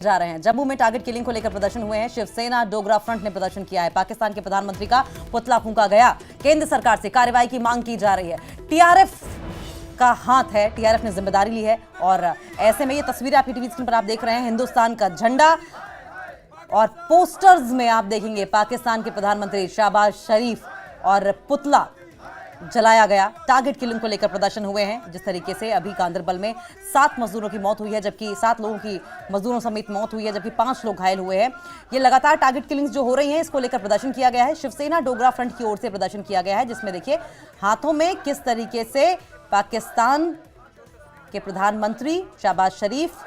जा रहे हैं। जम्मू में टारगेट किलिंग को लेकर प्रदर्शन हुए हैं। शिवसेना डोगरा फ्रंट ने प्रदर्शन किया है। पाकिस्तान के प्रधानमंत्री का पुतला फूंका गया। केंद्र सरकार से कार्रवाई की मांग की जा रही है। टीआरएफ का हाथ है, टीआरएफ ने जिम्मेदारी ली है और ऐसे में ये तस्वीरें आपकी टीवी स्क्रीन पर आप देख रहे हैं। हिंदुस्तान का झंडा और पोस्टर्स में आप देखेंगे पाकिस्तान के प्रधानमंत्री शहबाज शरीफ और पुतला जलाया गया। टारगेट किलिंग को लेकर प्रदर्शन हुए हैं। जिस तरीके से अभी गांधरबल में 7 मजदूरों की मौत हुई है, जबकि 7 लोगों की मजदूरों समेत मौत हुई है, जबकि 5 लोग घायल हुए हैं। ये लगातार टारगेट किलिंग्स जो हो रही हैं, इसको लेकर प्रदर्शन किया गया है। शिवसेना डोगरा फ्रंट की ओर से प्रदर्शन किया गया है, जिसमें देखिए हाथों में किस तरीके से पाकिस्तान के प्रधानमंत्री शहबाज शरीफ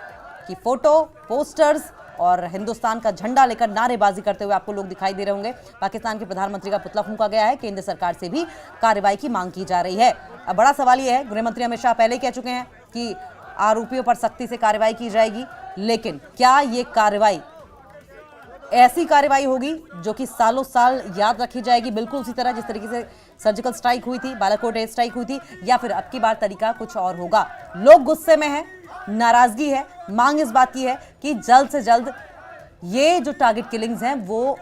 की फोटो, पोस्टर्स और हिंदुस्तान का झंडा लेकर नारेबाजी करते हुए आपको लोग दिखाई दे रहे होंगे। पाकिस्तान के प्रधानमंत्री का पुतला फूंका गया है। केंद्र सरकार से भी कार्रवाई की मांग की जा रही है। अब बड़ा सवाल यह है, गृह मंत्री अमित शाह पहले कह चुके हैं कि आरोपियों पर सख्ती से कार्रवाई की जाएगी, लेकिन क्या ये कार्रवाई ऐसी कार्रवाई होगी जो कि सालों साल याद रखी जाएगी, बिल्कुल उसी तरह जिस तरीके से सर्जिकल स्ट्राइक हुई थी, बालाकोट एयर स्ट्राइक हुई थी, या फिर अब की बार तरीका कुछ और होगा? लोग गुस्से में हैं, नाराजगी है, मांग इस बात की है कि जल्द से जल्द ये जो टारगेट किलिंग्स हैं वो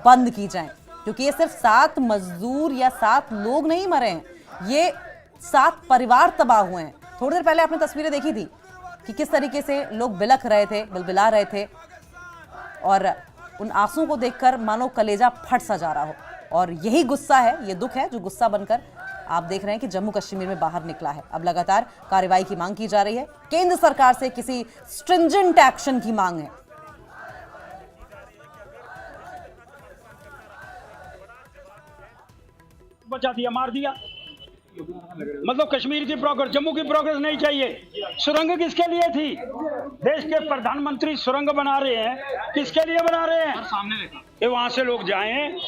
बंद की जाएं, क्योंकि ये सिर्फ 7 मजदूर या 7 लोग नहीं मरे हैं, ये 7 परिवार तबाह हुए हैं। थोड़ी देर पहले आपने तस्वीरें देखी थी कि किस तरीके से लोग बिलख रहे थे, बिलबिला रहे थे और उन आंसुओं को देखकर मानो कलेजा फट सा जा रहा हो। और यही गुस्सा है, ये दुख है जो गुस्सा बनकर आप देख रहे हैं कि जम्मू कश्मीर में बाहर निकला है। अब लगातार कार्रवाई की मांग की जा रही है। केंद्र सरकार से किसी स्ट्रिंजेंट एक्शन की मांग है। बचा दिया, मार दिया, मतलब कश्मीर की प्रोग्रेस, जम्मू की प्रोग्रेस नहीं चाहिए। सुरंग किसके लिए थी? देश के प्रधानमंत्री सुरंग बना रहे हैं, किसके लिए बना रहे हैं? सामने देखा कि वहां से लोग जाएं,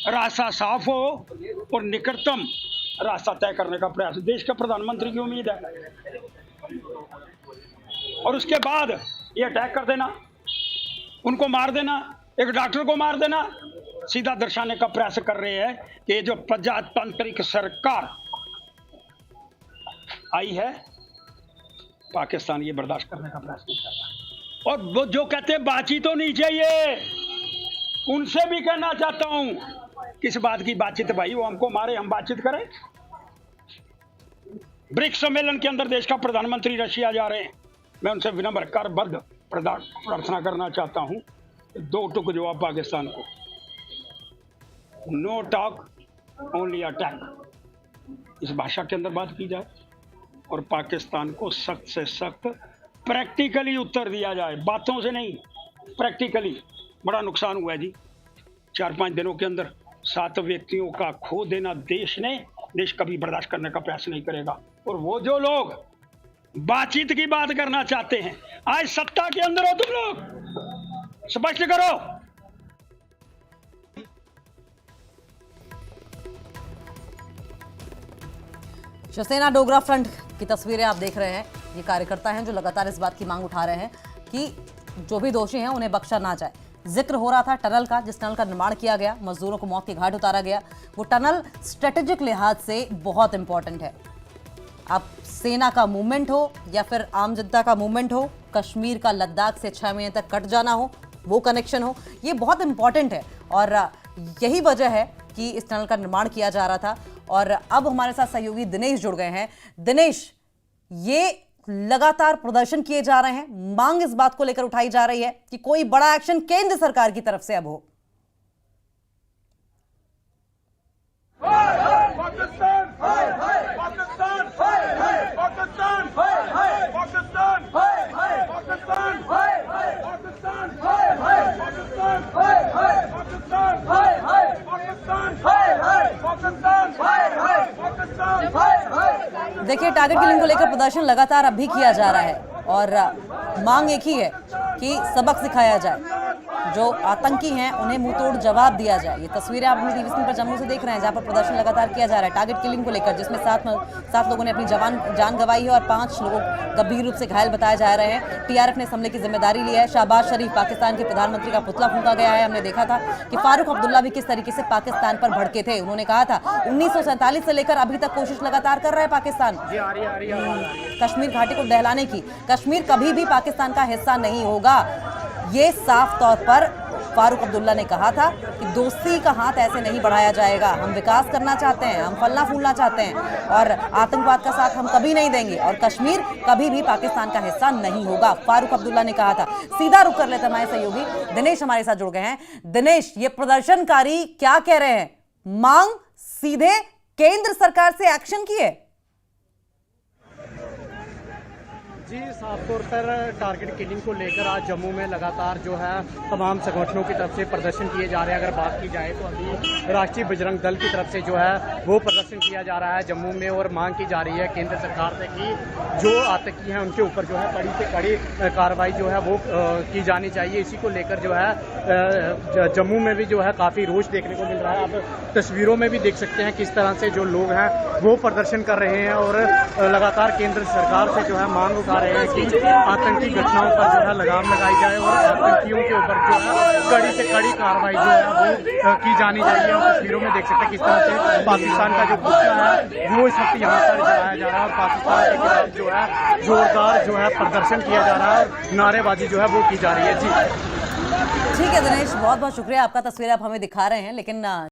रास्ता साफ हो और निकटतम रास्ता तय करने का प्रयास देश के प्रधानमंत्री की उम्मीद है। और उसके बाद ये अटैक कर देना, उनको मार देना, एक डॉक्टर को मार देना, सीधा दर्शाने का प्रयास कर रहे हैं कि ये जो प्रजातांत्रिक सरकार आई है, पाकिस्तान ये बर्दाश्त करने का प्रयास नहीं करता। और वो जो कहते हैं बातचीत तो नहीं चाहिए, उनसे भी कहना चाहता हूं किस बात की बातचीत भाई? वो हमको मारे, हम बातचीत करें? ब्रिक्स सम्मेलन के अंदर देश का प्रधानमंत्री रशिया जा रहे हैं, मैं उनसे विनम्र करबद्ध प्रार्थना करना चाहता हूं, 2 टुक जवाब पाकिस्तान को, नो टॉक ओनली अटैक, इस भाषा के अंदर बात की जाए और पाकिस्तान को सख्त से सख्त प्रैक्टिकली उत्तर दिया जाए, बातों से नहीं, प्रैक्टिकली। बड़ा नुकसान हुआ है जी, 4-5 दिनों के अंदर 7 व्यक्तियों का खो देना देश कभी बर्दाश्त करने का प्रयास नहीं करेगा। और वो जो लोग बातचीत की बात करना चाहते हैं, आज सत्ता के अंदर हो तुम लोग, स्पष्ट करो। शिवसेना डोगरा फ्रंट की तस्वीरें आप देख रहे हैं। ये कार्यकर्ता हैं जो लगातार इस बात की मांग उठा रहे हैं कि जो भी दोषी हैं उन्हें बख्शा ना जाए। जिक्र हो रहा था टनल का, जिस टनल का निर्माण किया गया, मजदूरों को मौत के घाट उतारा गया, वो टनल स्ट्रेटेजिक लिहाज से बहुत इंपॉर्टेंट है। अब सेना का मूवमेंट हो या फिर आम जनता का मूवमेंट हो, कश्मीर का लद्दाख से 6 महीने तक कट जाना हो, वो कनेक्शन हो, ये बहुत इंपॉर्टेंट है और यही वजह है कि इस टनल का निर्माण किया जा रहा था। और अब हमारे साथ सहयोगी दिनेश जुड़ गए हैं। दिनेश, ये लगातार प्रदर्शन किए जा रहे हैं, मांग इस बात को लेकर उठाई जा रही है कि कोई बड़ा एक्शन केंद्र सरकार की तरफ से अब हो। पाकिस्तान हाय हाय, पाकिस्तान हाय हाय, पाकिस्तान हाय हाय, पाकिस्तान हाय हाय, पाकिस्तान हाय हाय, पाकिस्तान हाय हाय, पाकिस्तान हाय हाय, पाकिस्तान हाय हाय, पाकिस्तान हाय हाय, पाकिस्तान हाय हाय, पाकिस्तान हाय हाय। देखिए, टारगेट किलिंग को लेकर प्रदर्शन लगातार अब भी किया जा रहा है और मांग एक ही है कि सबक सिखाया जाए। जो आतंकी हैं उन्हें मुंहतोड़ जवाब दिया जाए। ये तस्वीरें आप अपनी टीवी स्क्रीन पर जम्मू से देख रहे हैं, जहां पर प्रदर्शन लगातार किया जा रहा है टारगेट किलिंग को लेकर, जिसमें 7 लोगों ने अपनी जान गंवाई है और 5 लोग गंभीर रूप से घायल बताए जा रहे हैं। टीआरएफ ने इस हमले की जिम्मेदारी ली है। शहबाज शरीफ पाकिस्तान के प्रधानमंत्री का पुतला फूंका गया है। हमने देखा था कि फारूक अब्दुल्ला भी किस तरीके से पाकिस्तान पर भड़के थे। उन्होंने कहा था 1947 से लेकर अभी तक कोशिश लगातार कर रहा है पाकिस्तान कश्मीर घाटी को दहलाने की। कश्मीर कभी भी पाकिस्तान का हिस्सा नहीं होगा, ये साफ तौर पर फारूक अब्दुल्ला ने कहा था कि दोस्ती का हाथ ऐसे नहीं बढ़ाया जाएगा। हम विकास करना चाहते हैं, हम फलना फूलना चाहते हैं और आतंकवाद का साथ हम कभी नहीं देंगे और कश्मीर कभी भी पाकिस्तान का हिस्सा नहीं होगा, फारूक अब्दुल्ला ने कहा था। सीधा रुख कर लेते हमारे सहयोगी दिनेश हमारे साथ जुड़ गए हैं। दिनेश, ये प्रदर्शनकारी क्या कह रहे हैं? मांग सीधे केंद्र सरकार से एक्शन की है? जी, साफ तौर पर टारगेट किलिंग को लेकर आज जम्मू में लगातार जो है तमाम संगठनों की तरफ से प्रदर्शन किए जा रहे हैं। अगर बात की जाए तो अभी राष्ट्रीय बजरंग दल की तरफ से जो है वो प्रदर्शन किया जा रहा है जम्मू में और मांग की जा रही है केंद्र सरकार से कि जो आतंकी हैं उनके ऊपर जो है कड़ी से कड़ी कार्रवाई जो है वो की जानी चाहिए। इसी को लेकर जो है जम्मू में भी जो है काफ़ी रोष देखने को मिल रहा है। आप तस्वीरों में भी देख सकते हैं किस तरह से जो लोग हैं वो प्रदर्शन कर रहे हैं और लगातार केंद्र सरकार से जो है मांग उठा रहे हैं कि आतंकी घटनाओं पर जो है लगाम लगाई जाए और आतंकियों के ऊपर जो है कड़ी से कड़ी कार्रवाई जो है वो की जानी चाहिए। और तस्वीरों में देख सकते हैं किस तरह से पाकिस्तान का जो पुतला है वो इस वक्त यहाँ पर जलाया जा रहा है और पाकिस्तान के खिलाफ जो है जोरदार जो है प्रदर्शन किया जा रहा है और नारेबाजी जो है वो की जा रही है। जी ठीक है दिनेश, बहुत बहुत शुक्रिया आपका। तस्वीरें आप हमें दिखा रहे हैं, लेकिन